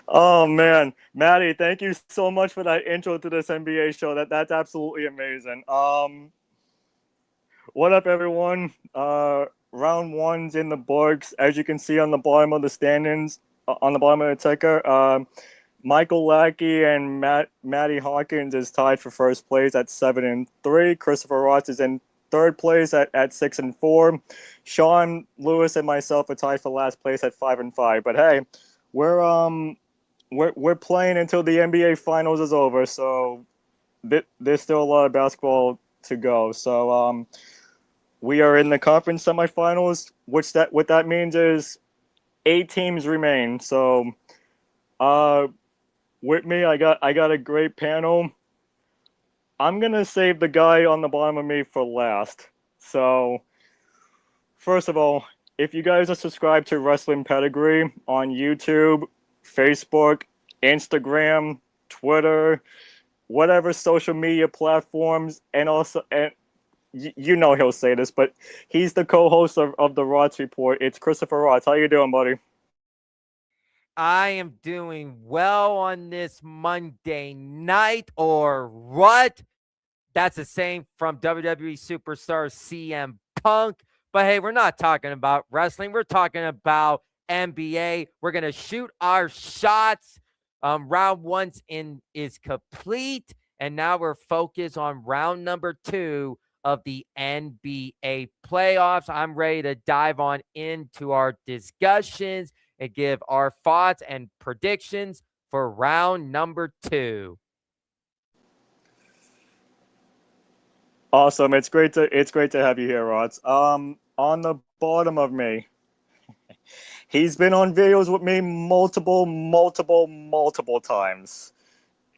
Oh man, Maddie, thank you so much for that intro to this NBA show. That's absolutely amazing. What up, everyone? Round one's in the books. As you can see on the bottom of the standings, on the bottom of the ticker, Michael Lackey and Matty Hawkins is tied for first place at 7-3. Christopher Ross is in third place at 6-4. Sean Lewis and myself are tied for last place at 5-5. But hey, we're um we're playing until the NBA Finals is over, so there's still a lot of basketball to go. So we are in the conference semifinals, which what that means is 8 teams remain. So uh, with me, I got a great panel. I'm gonna save the guy on the bottom of me for last. So first of all, if you guys are subscribed to Wrestling Pedigree on YouTube, Facebook, Instagram, Twitter, whatever social media platforms, and also and you know he'll say this, but he's the co-host of the Rots Report. It's Christopher Rots. How you doing, buddy? I am doing well on this Monday night, or what? That's the same from WWE superstar CM Punk. But hey, we're not talking about wrestling. We're talking about NBA. We're going to shoot our shots. Round one's in is complete. And now we're focused on round number two of the NBA playoffs. I'm ready to dive on into our discussions and give our thoughts and predictions for round number two. Awesome. It's great to have you here, Rots. On the bottom of me, he's been on videos with me multiple times.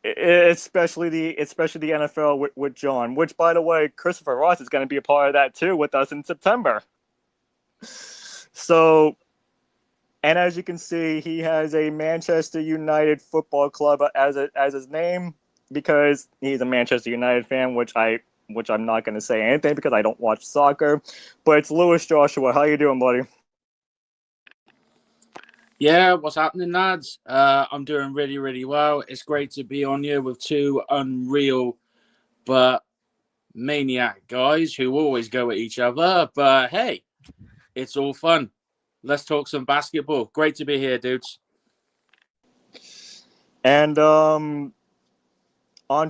Especially the NFL with John, which by the way, Christopher Ross is going to be a part of that too with us in September. So, and as you can see, he has a Manchester United Football Club as his name because he's a Manchester United fan, which I'm not going to say anything because I don't watch soccer. But it's Lewis Joshua. How you doing, buddy? Yeah, what's happening, lads? I'm doing really, really well. It's great to be on here with two unreal but maniac guys who always go at each other. But hey, it's all fun. Let's talk some basketball. Great to be here, dudes. And on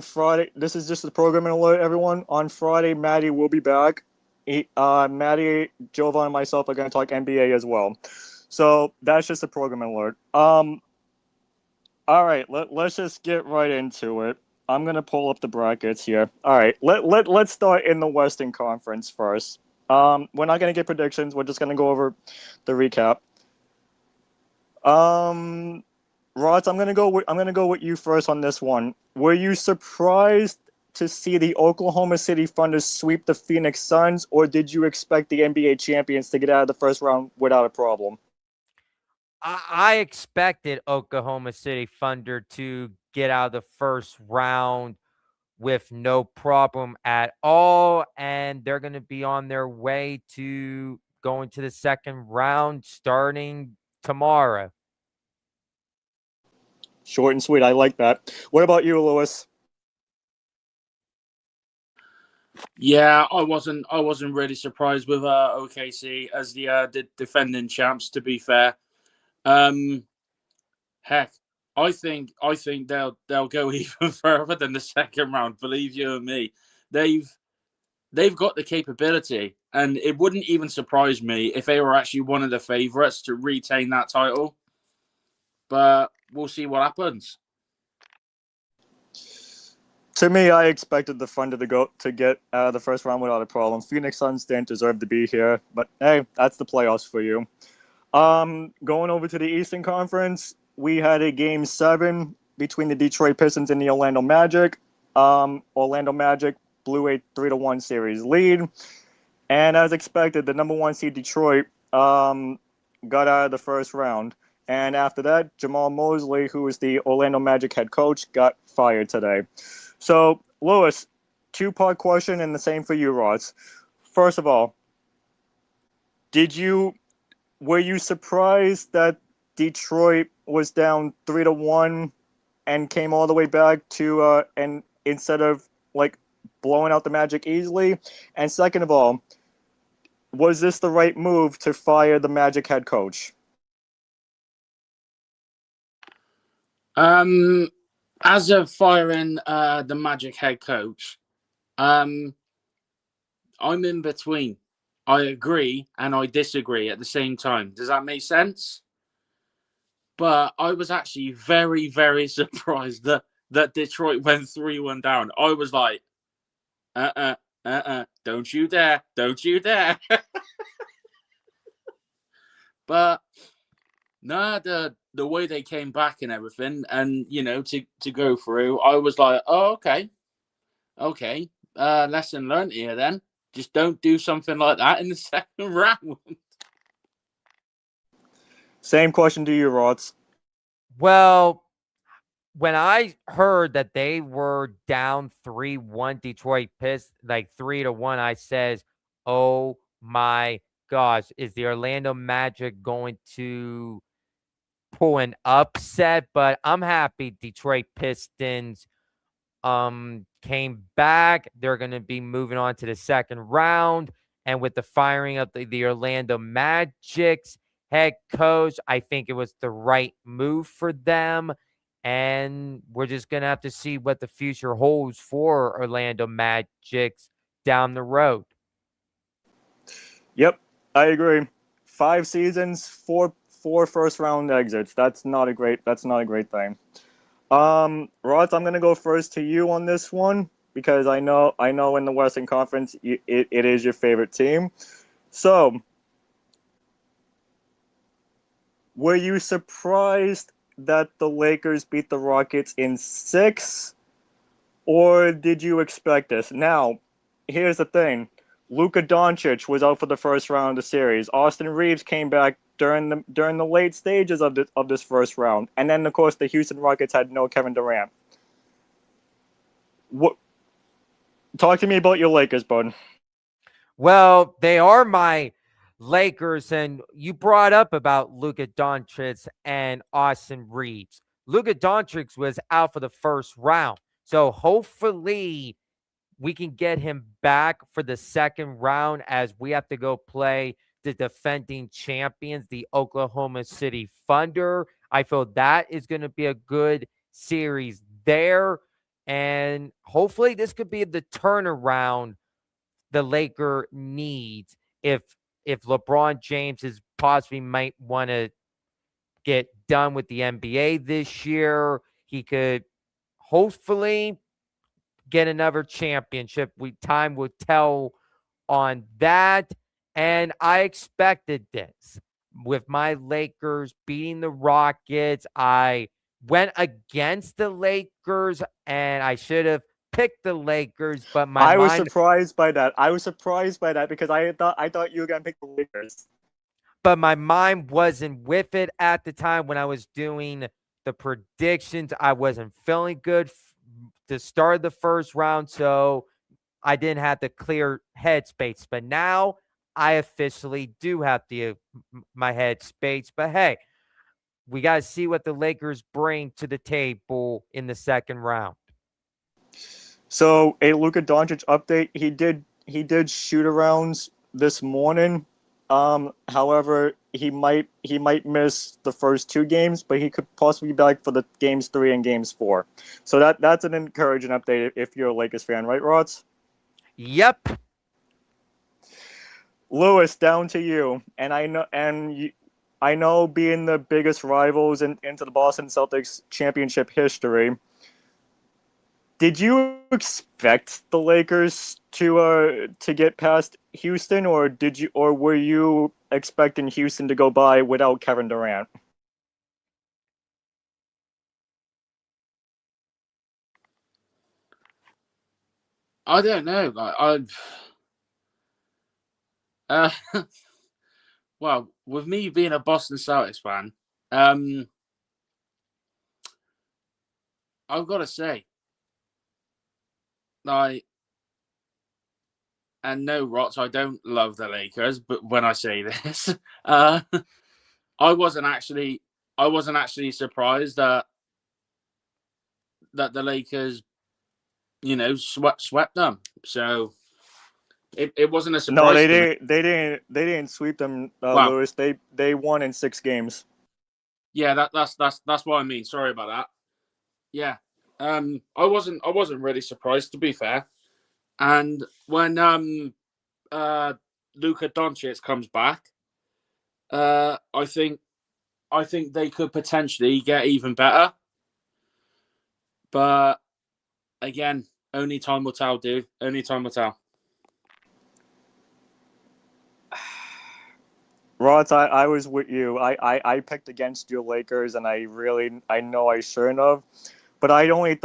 Friday, this is just a programming alert, everyone. On Friday, Maddie will be back. Maddie, Jovan, and myself are going to talk NBA as well. So that's just a programming alert. All right, let's just get right into it. I'm gonna pull up the brackets here. All right, let's start in the Western Conference first. We're not gonna get predictions. We're just gonna go over the recap. Um, Rods, I'm gonna go with you first on this one. Were you surprised to see the Oklahoma City Thunder sweep the Phoenix Suns, or did you expect the NBA champions to get out of the first round without a problem? I expected Oklahoma City Thunder to get out of the first round with no problem at all, and they're going to be on their way to going to the second round starting tomorrow. Short and sweet. I like that. What about you, Lewis? Yeah, I wasn't really surprised with OKC as the defending champs. To be fair, um, heck, I think they'll go even further than the second round. Believe you and me, they've they've got the capability, and it wouldn't even surprise me if they were actually one of the favorites to retain that title. But we'll see what happens. To me, I expected the Thunder to get out of the first round without a problem. Phoenix Suns didn't deserve to be here, but hey, that's the playoffs for you. Going over to the Eastern Conference, we had a game 7 between the Detroit Pistons and the Orlando Magic. Orlando Magic blew a 3-1 series lead, and as expected, the number one seed Detroit got out of the first round. And after that, Jamal Mosley, who is the Orlando Magic head coach, got fired today. So, Lewis, two-part question, and the same for you, Rods. First of all, did you were you surprised that Detroit was down 3-1 and came all the way back to and instead of like blowing out the Magic easily? And second of all, was this the right move to fire the Magic head coach? As of firing the Magic head coach, I'm in between. I agree and I disagree at the same time. Does that make sense? But I was actually very, very surprised that Detroit went 3-1 down. I was like, don't you dare, don't you dare. But no, the way they came back and everything, and to go through, I was like, oh, okay, lesson learned here. Then just don't do something like that in the second round. Same question to you, Rots. Well, when I heard that they were down 3-1, Detroit Pistons, like 3-1, I says, oh my gosh, is the Orlando Magic going to pull an upset? But I'm happy Detroit Pistons came back. They're going to be moving on to the second round. And with the firing of the Orlando Magic's head coach, I think it was the right move for them. And we're just going to have to see what the future holds for Orlando Magic's down the road. Yep, I agree. 5 seasons, four first round exits. That's not a great thing. Rods, I'm gonna go first to you on this one because I know in the Western Conference it is your favorite team. So, were you surprised that the Lakers beat the Rockets in 6, or did you expect this? Now, here's the thing: Luka Doncic was out for the first round of the series. Austin Reeves came back during the late stages of this first round, and then of course the Houston Rockets had no Kevin Durant. What? Talk to me about your Lakers, bud. Well, they are my Lakers, and you brought up about Luka Doncic and Austin Reeves. Luka Doncic was out for the first round, so hopefully we can get him back for the second round as we have to go play the defending champions, the Oklahoma City Thunder. I feel that is going to be a good series there, and hopefully this could be the turnaround the Laker needs if LeBron James is possibly might want to get done with the NBA this year. He could hopefully get another championship. Time will tell on that. And I expected this with my Lakers beating the Rockets. I went against the Lakers and I should have picked the Lakers, but I was surprised by that. Because I thought you were gonna pick the Lakers. But my mind wasn't with it at the time when I was doing the predictions. I wasn't feeling good to start the first round, so I didn't have the clear headspace. But now I officially do have my headspace. But hey, we got to see what the Lakers bring to the table in the second round. So a Luka Doncic update. He did shoot arounds this morning. However, he might miss the first 2 games, but he could possibly be back for the games 3 and games 4. So that's an encouraging update if you're a Lakers fan, right, Rods? Yep. Lewis, down to you. And I know being the biggest rivals into the Boston Celtics championship history. Did you expect the Lakers to get past Houston, or were you expecting Houston to go by without Kevin Durant? I don't know. Well, with me being a Boston Celtics fan, I've got to say, and no, Rots, I don't love the Lakers, but when I say this, I wasn't actually I wasn't actually surprised that the Lakers, swept them. So it wasn't a No, surprise they to me. didn't. They didn't sweep them, Well, Lewis. They won in 6 games. yeah, that's what I mean. Sorry about that. Yeah, I wasn't really surprised, to be fair. And when Luka Doncic comes back, I think they could potentially get even better. But again, only time will tell, dude. Only time will tell. Rods, I was with you. I picked against your Lakers, and I know I shouldn't have. But I only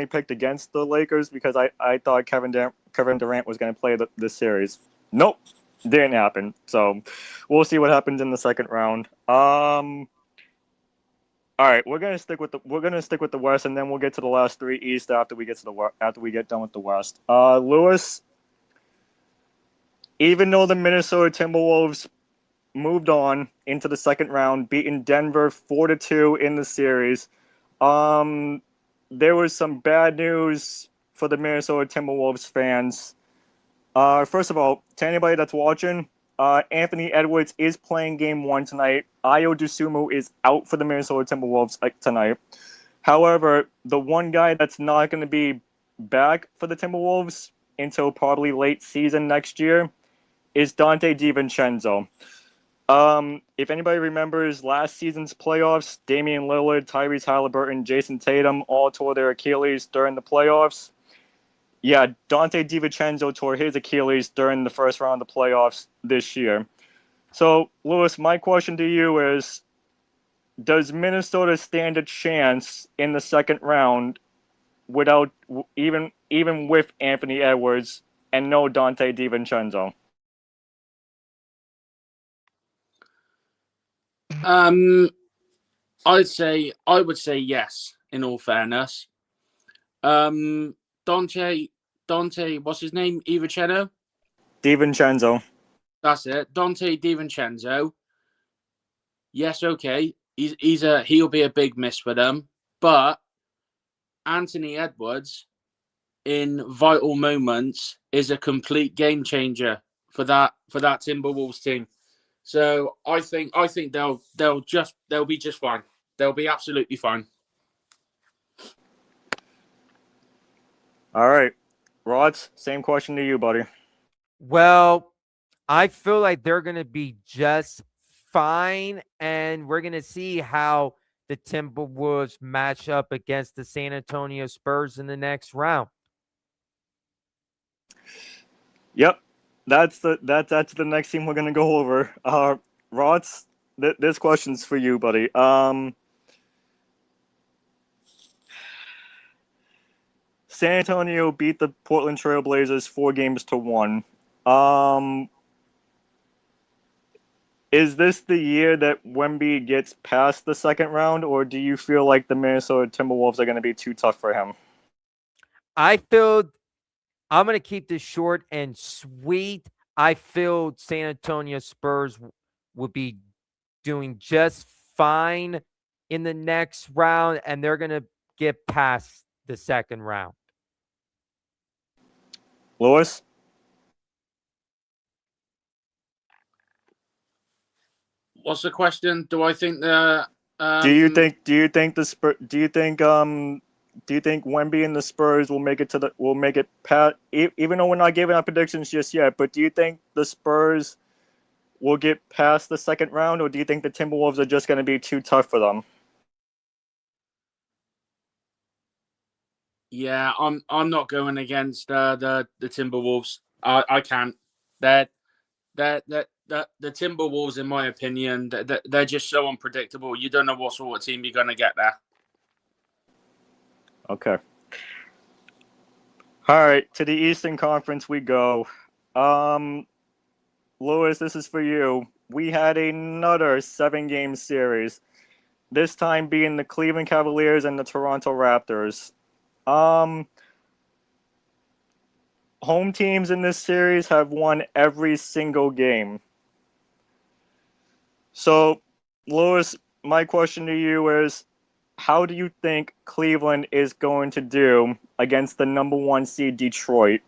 picked against the Lakers because I thought Kevin Durant was going to play this series. Nope, didn't happen. So we'll see what happens in the second round. All right, we're gonna stick with the West, and then we'll get to the last three East after we get done with the West. Lewis, even though the Minnesota Timberwolves moved on into the second round, beating Denver 4-2 in the series. There was some bad news for the Minnesota Timberwolves fans. First of all, to anybody that's watching, Anthony Edwards is playing Game 1 tonight. Ayo Dosunmu is out for the Minnesota Timberwolves tonight. However, the one guy that's not going to be back for the Timberwolves until probably late season next year is Dante DiVincenzo. If anybody remembers last season's playoffs, Damian Lillard, Tyrese Halliburton, Jason Tatum all tore their Achilles during the playoffs. Yeah, Dante DiVincenzo tore his Achilles during the first round of the playoffs this year. So, Lewis, my question to you is, does Minnesota stand a chance in the second round without even with Anthony Edwards and no Dante DiVincenzo? Um, I would say yes. In all fairness, um, Dante what's his name? Ivicenzo. DiVincenzo. That's it. Dante DiVincenzo. Yes, okay. He'll be a big miss for them, but Anthony Edwards in vital moments is a complete game changer for that Timberwolves team. So I think they'll be just fine. They'll be absolutely fine. All right. Rods, same question to you, buddy. Well, I feel like they're going to be just fine, and we're going to see how the Timberwolves match up against the San Antonio Spurs in the next round. Yep. That's the next team we're gonna go over. Rods, this question's for you, buddy. San Antonio beat the Portland Trailblazers 4-1. Um, is this the year that Wemby gets past the second round, or do you feel like the Minnesota Timberwolves are going to be too tough for him? I feel I'm going to keep this short and sweet. I feel San Antonio Spurs will be doing just fine in the next round, and they're going to get past the second round. Lewis? What's the question? Do I think the Do you think Wemby and the Spurs will make it past, even though we're not giving out predictions just yet, but do you think the Spurs will get past the second round, or do you think the Timberwolves are just going to be too tough for them? Yeah, I'm not going against the Timberwolves. I can't. They're, the Timberwolves, in my opinion, they're just so unpredictable. You don't know what sort of team you're going to get there. Okay. All right, to the Eastern Conference we go. Lewis, this is for you. We had another 7-game series, this time being the Cleveland Cavaliers and the Toronto Raptors. Home teams in this series have won every single game. So, Lewis, my question to you is, how do you think Cleveland is going to do against the number 1 seed Detroit?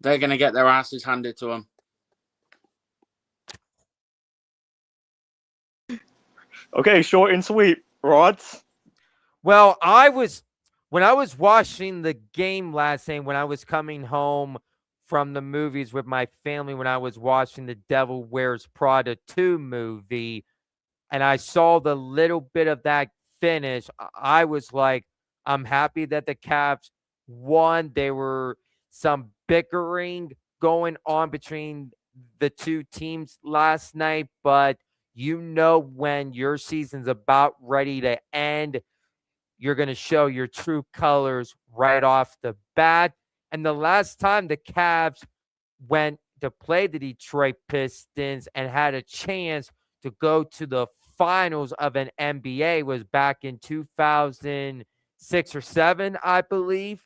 They're going to get their asses handed to them. Okay, short and sweet. Rods? Well, when I was watching the game last night, when I was coming home from the movies with my family, when I was watching the Devil Wears Prada 2 movie, and I saw the little bit of that finish, I was like, I'm happy that the Cavs won. There were some bickering going on between the two teams last night, but when your season's about ready to end, you're going to show your true colors right off the bat. And the last time the Cavs went to play the Detroit Pistons and had a chance to go to the finals of an NBA was back in 2006 or 7, I believe.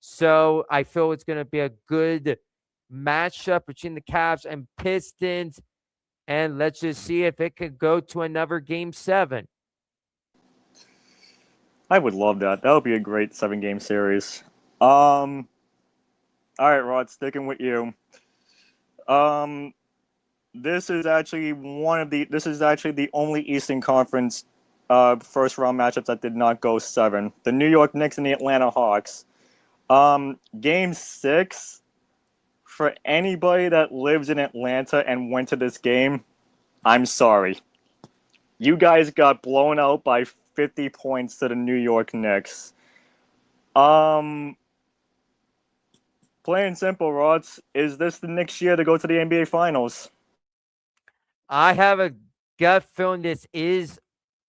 So I feel it's going to be a good matchup between the Cavs and Pistons. And let's just see if it could go to another game 7. I would love that. That would be a great 7-game series. All right, Rod, sticking with you. This is actually the only Eastern Conference first round matchups that did not go 7. The New York Knicks and the Atlanta Hawks. Game 6, for anybody that lives in Atlanta and went to this game, I'm sorry. You guys got blown out by 50 points to the New York Knicks. Plain and simple, Rods. Is this the next year to go to the NBA Finals? I have a gut feeling this is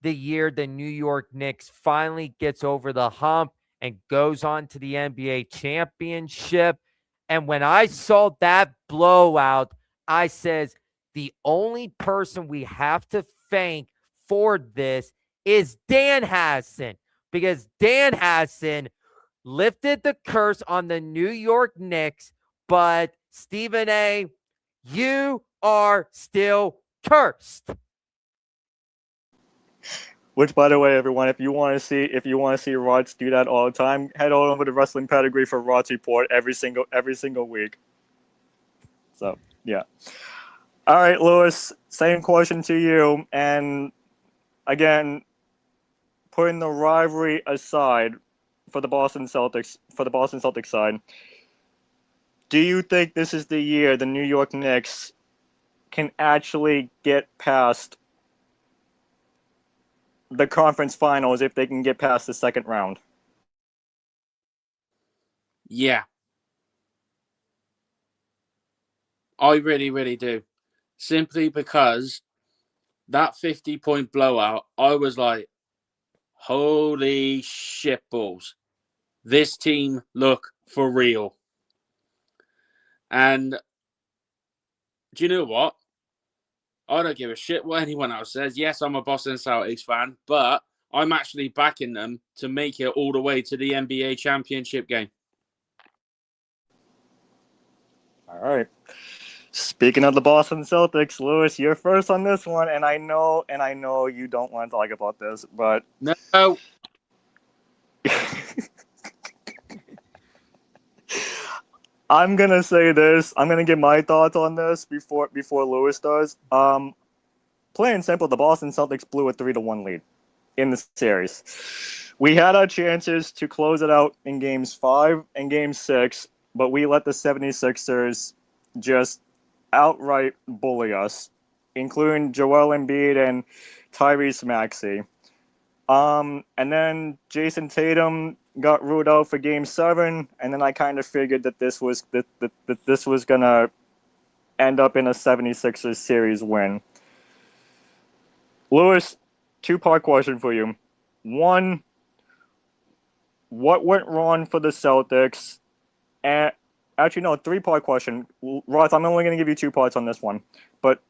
the year the New York Knicks finally gets over the hump and goes on to the NBA championship. And when I saw that blowout, I says the only person we have to thank for this is Dan Hassan, because Dan Hassan lifted the curse on the New York Knicks. But Stephen A., you are still cursed. Which, by the way, everyone, if you want to see Rods do that all the time, head on over to Wrestling Pedigree for Rod's report every single week. So yeah. All right, Lewis. Same question to you, and again, putting the rivalry aside for the Boston Celtics side, do you think this is the year the New York Knicks can actually get past the conference finals if they can get past the second round? Yeah. I really, really do. Simply because that 50-point blowout, I was like, holy shit balls. This team look for real. And do you know what? I don't give a shit what anyone else says. Yes, I'm a Boston Celtics fan, but I'm actually backing them to make it all the way to the NBA championship game. All right. Speaking of the Boston Celtics, Lewis, you're first on this one, and I know you don't want to talk about this, but No. I'm gonna say this. I'm gonna give my thoughts on this before Lewis does. Plain and simple, the Boston Celtics blew a 3-1 lead in the series. We had our chances to close it out in games 5 and game 6, but we let the 76ers just outright bully us, including Joel Embiid and Tyrese Maxey. And then Jason Tatum got ruled out for game 7, and then I kind of figured that this was gonna end up in a 76ers series win. Lewis, 2-part question for you. 1, what went wrong for the Celtics? And actually, no, 3-part question. Roth, I'm only going to give you 2 parts on this one, but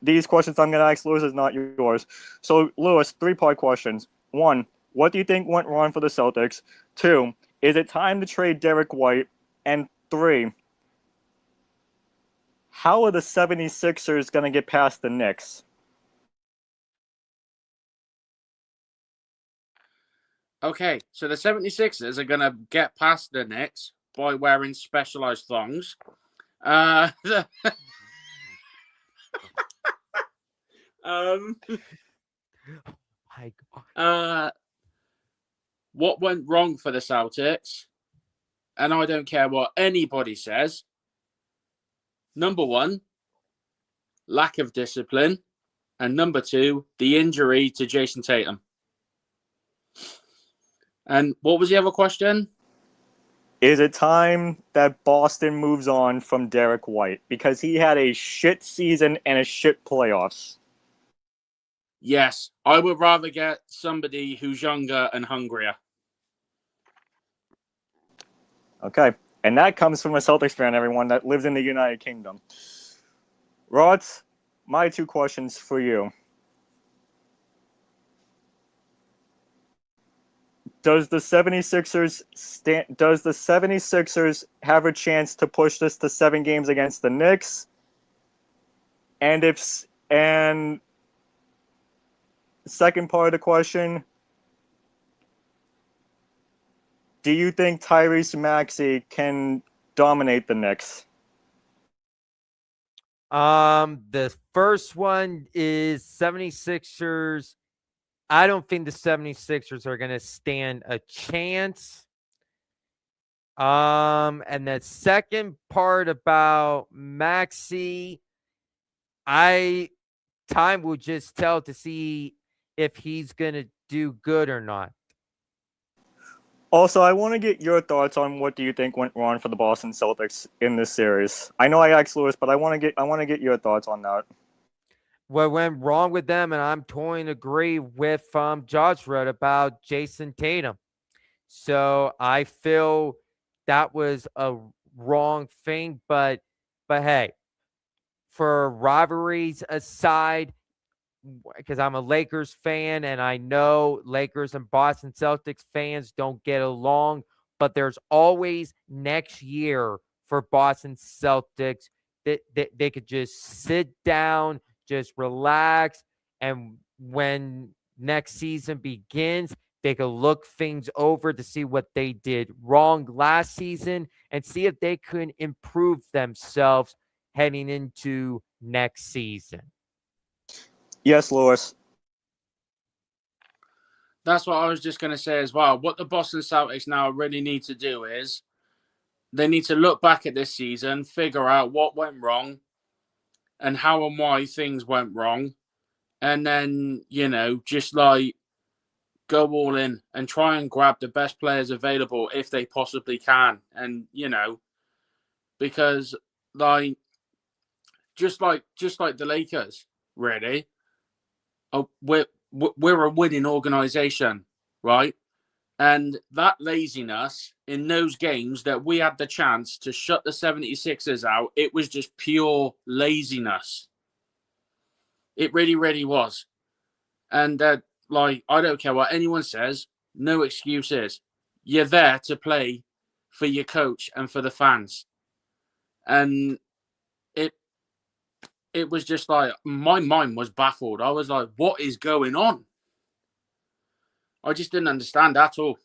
these questions I'm going to ask Lewis is not yours. So, Lewis, 3-part questions. 1, what do you think went wrong for the Celtics? 2, is it time to trade Derek White? And 3, how are the 76ers going to get past the Knicks? Okay, so the 76ers are going to get past the Knicks by wearing specialized thongs. Um, My God. what went wrong for the Celtics? And I don't care what anybody says. Number one, lack of discipline. And number two, the injury to Jason Tatum. And what was the other question? Is it time that Boston moves on from Derek White? Because he had a shit season and a shit playoffs. Yes, I would rather get somebody who's younger and hungrier. Okay. And that comes from a Celtics fan, everyone, that lives in the United Kingdom. Rod, my two questions for you. Does the 76ers have a chance to push this to 7 games against the Knicks? And second part of the question, do you think Tyrese Maxey can dominate the Knicks? The first one is 76ers. I don't think the 76ers are going to stand a chance. And the second part about Maxey, time will just tell to see if he's going to do good or not. Also, I want to get your thoughts on what do you think went wrong for the Boston Celtics in this series. I know I asked Lewis, but I want to get your thoughts on that. What went wrong with them, and I'm totally agree with Josh wrote about Jason Tatum. So I feel that was a wrong thing, but hey, for rivalries aside, because I'm a Lakers fan and I know Lakers and Boston Celtics fans don't get along, but there's always next year for Boston Celtics that they could just sit down, just relax, and when next season begins, they could look things over to see what they did wrong last season and see if they could improve themselves heading into next season. Yes, Lewis. That's what I was just going to say as well. What the Boston Celtics now really need to do is they need to look back at this season, figure out what went wrong and how and why things went wrong. And then, just like go all in and try and grab the best players available if they possibly can. And, because like just like the Lakers, really, we're a winning organization, right? And that laziness in those games that we had the chance to shut the 76ers out, it was just pure laziness. It really, really was. And I don't care what anyone says, no excuses. You're there to play for your coach and for the fans. And it was just like, my mind was baffled. I was like, what is going on? I just didn't understand at all.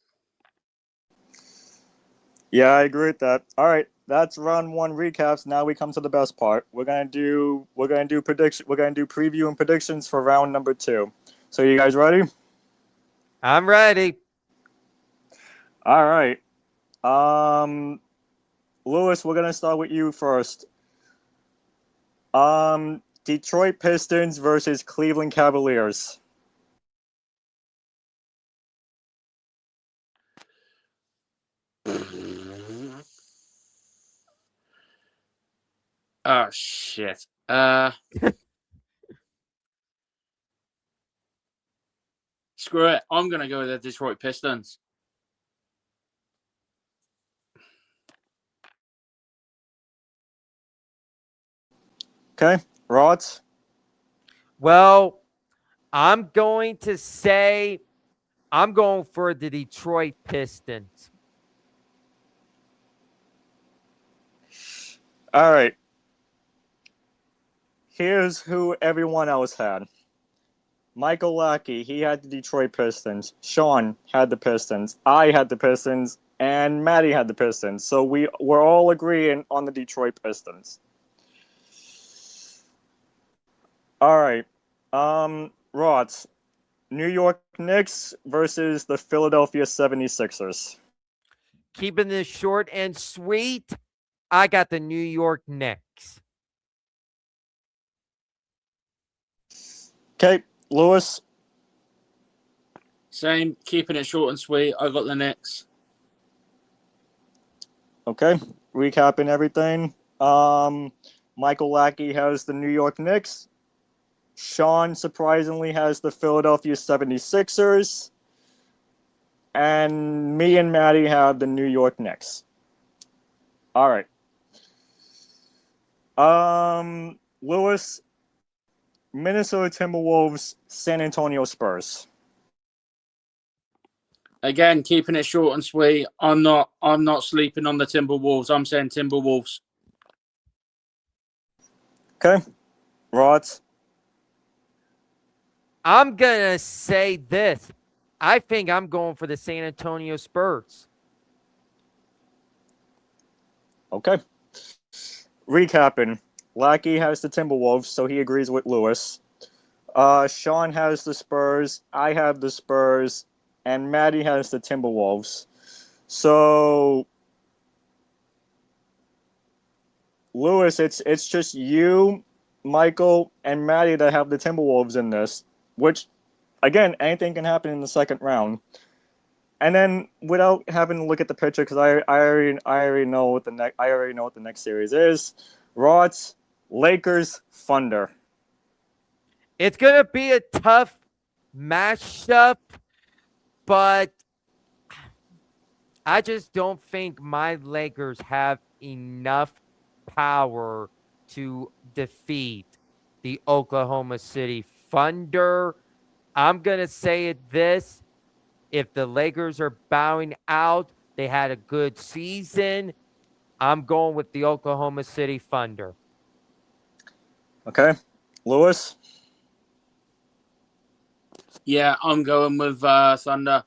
Yeah, I agree with that. All right, that's round 1 recaps. Now we come to the best part. We're gonna do preview and predictions for round number 2. So you guys ready? I'm ready. All right. Lewis, we're gonna start with you first. Detroit Pistons versus Cleveland Cavaliers. Oh shit. Screw it. I'm gonna go with the Detroit Pistons. Okay, Rods. Well, I'm going to say I'm going for the Detroit Pistons. All right. Here's who everyone else had. Michael Lackey, he had the Detroit Pistons. Sean had the Pistons. I had the Pistons. And Maddie had the Pistons. So we're all agreeing on the Detroit Pistons. All right. Rots. New York Knicks versus the Philadelphia 76ers. Keeping this short and sweet, I got the New York Knicks. Okay, Lewis. Same, keeping it short and sweet. I got the Knicks. Okay, recapping everything. Michael Lackey has the New York Knicks. Sean surprisingly has the Philadelphia 76ers. And me and Maddie have the New York Knicks. All right. Lewis, Minnesota Timberwolves, San Antonio Spurs. Again, keeping it short and sweet. I'm not sleeping on the Timberwolves. I'm saying Timberwolves. Okay. Rods. I'm going to say this. I think I'm going for the San Antonio Spurs. Okay. Recapping. Lackey has the Timberwolves, so he agrees with Lewis. Sean has the Spurs. I have the Spurs. And Maddie has the Timberwolves. So, Lewis, it's just you, Michael, and Maddie that have the Timberwolves in this. Which, again, anything can happen in the second round. And then, without having to look at the picture, because I already know what the next series is. Rods, Lakers, Thunder. It's going to be a tough matchup, but I just don't think my Lakers have enough power to defeat the Oklahoma City Thunder. I'm going to say it this. If the Lakers are bowing out, they had a good season. I'm going with the Oklahoma City Thunder. Okay. Lewis? Yeah, I'm going with Thunder.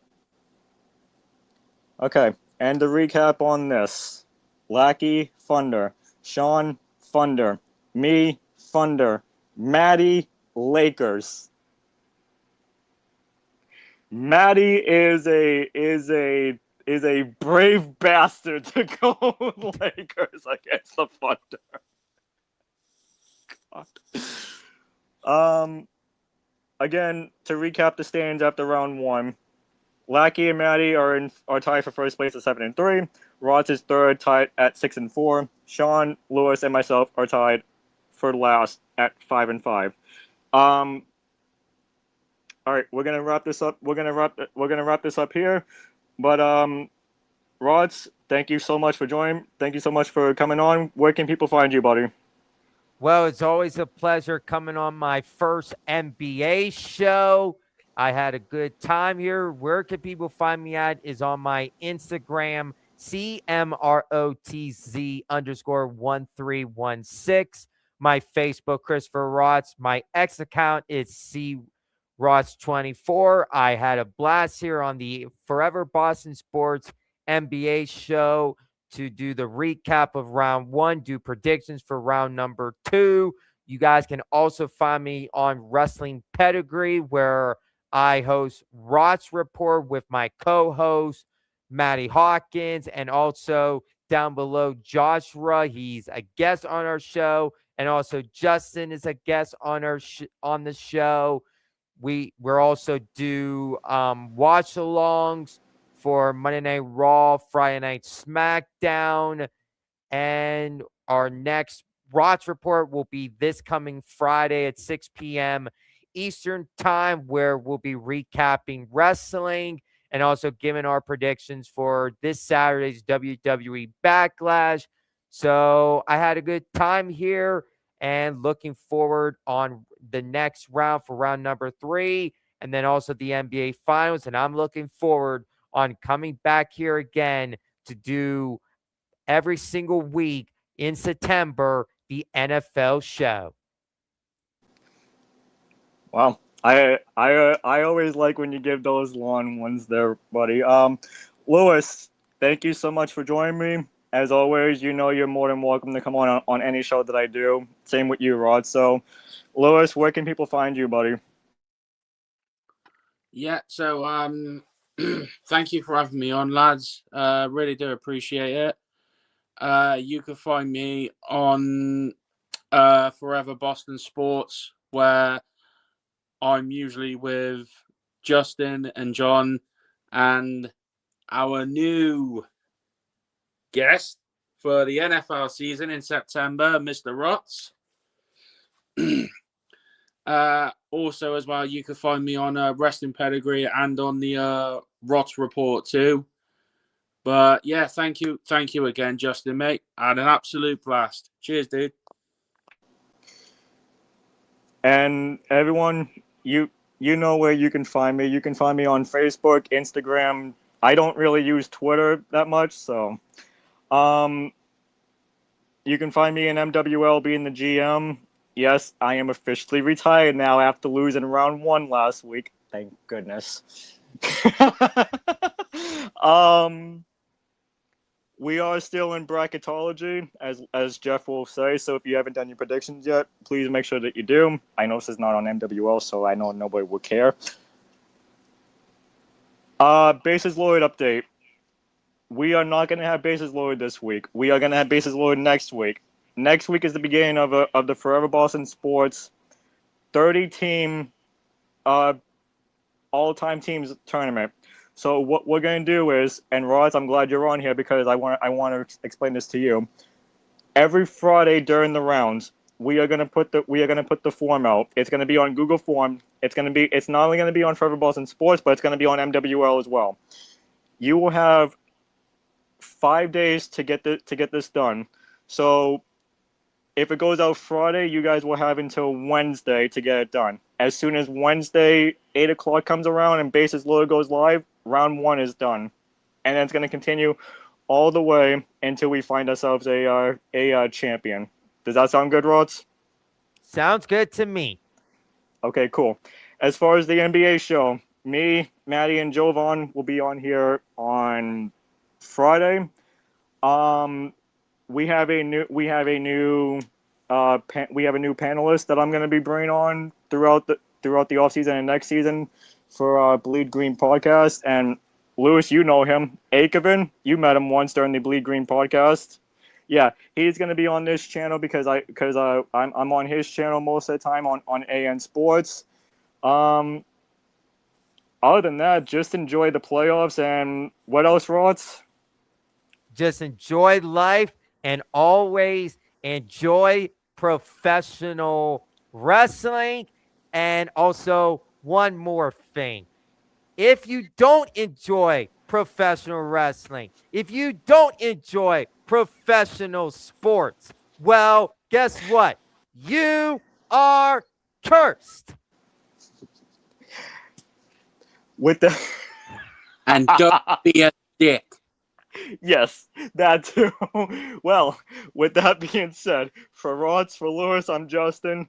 Okay. And to recap on this. Lackey, Thunder. Sean, Thunder. Me, Thunder. Maddie, Lakers. Maddie is a brave bastard to go with Lakers against the Thunder. God. Again, to recap the standings after round one, Lackey and Maddie are tied for first place at 7-3. Rods is third, tied at 6-4. Sean, Lewis, and myself are tied for last at 5-5. All right, we're gonna wrap this up. We're gonna wrap this up here. But Rods, thank you so much for joining. Thank you so much for coming on. Where can people find you, buddy? Well, it's always a pleasure coming on my first NBA show. I had a good time here. Where can people find me at is on my Instagram, CMROTZ_1316. My Facebook, Christopher Rots. My X account is CRots24. I had a blast here on the Forever Boston Sports NBA show to do the recap of round one, do predictions for round number two. You guys can also find me on Wrestling Pedigree, where I host Rots Report with my co-host, Matty Hawkins, and also down below, Joshua. He's a guest on our show, and also Justin is a guest on on the show. We're also do watch-alongs for Monday Night Raw, Friday Night SmackDown, and our next Rots Report will be this coming Friday at 6 p.m. Eastern Time, where we'll be recapping wrestling and also giving our predictions for this Saturday's WWE Backlash. So I had a good time here and looking forward on the next round for round number 3 and then also the NBA Finals. And I'm looking forward on coming back here again to do every single week in September the NFL show. Wow. I always like when you give those long ones there, buddy. Lewis, thank you so much for joining me. As always, you know you're more than welcome to come on any show that I do. Same with you, Rod. So, Lewis, where can people find you, buddy? Yeah, so thank you for having me on, lads. Really do appreciate it. You can find me on Forever Boston Sports, where I'm usually with Justin and John and our new guest for the NFL season in September, Mr. Rotz. Also, as well, you can find me on Wrestling Pedigree and on the Rotz Report too. But yeah, thank you again, Justin, mate. I had an absolute blast. Cheers, dude. And everyone, you know where you can find me. You can find me on Facebook, Instagram. I don't really use Twitter that much, so um, you can find me in MWL being the GM. Yes, I am officially retired now after losing round one last week. Thank goodness. um, we are still in bracketology, as Jeff will say. So if you haven't done your predictions yet, please make sure that you do. I know this is not on MWL, so I know nobody will care. Bases loaded update. We are not going to have bases loaded this week. We are going to have bases loaded next week. Next week is the beginning of the Forever Boston Sports 30-team all-time teams tournament. So what we're going to do is, and Roz, I'm glad you're on here because I want to explain this to you. Every Friday during the rounds, we are going to put the form out. It's going to be on Google Form. It's not only going to be on Forever Boston Sports, but it's going to be on MWL as well. You will have 5 days to get this done. So if it goes out Friday, you guys will have until Wednesday to get it done. As soon as Wednesday 8 o'clock comes around and bases loaded goes live, round one is done, and then it's going to continue all the way until we find ourselves a champion. Does that sound good, Rods? Sounds good to me. Okay, cool. As far as the NBA show, me, Maddie, and Jovan will be on here on Friday. We have a new panelist that I'm going to be bringing on throughout the off season and next season for Bleed Green podcast. And Lewis, you know him, Akoven. You met him once during the Bleed Green podcast. Yeah, he's going to be on this channel because I'm on his channel most of the time on AN Sports. Other than that, just enjoy the playoffs. And what else, Rods? Just enjoy life and always enjoy professional wrestling. And also, one more thing. If you don't enjoy professional wrestling, if you don't enjoy professional sports, well, guess what? You are cursed. With the And don't be a dick. yes, that too. Well, with that being said, for Rods, for Lewis, I'm Justin.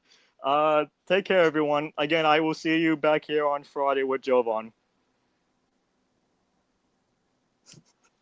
Take care, everyone. Again, I will see you back here on Friday with Jovan.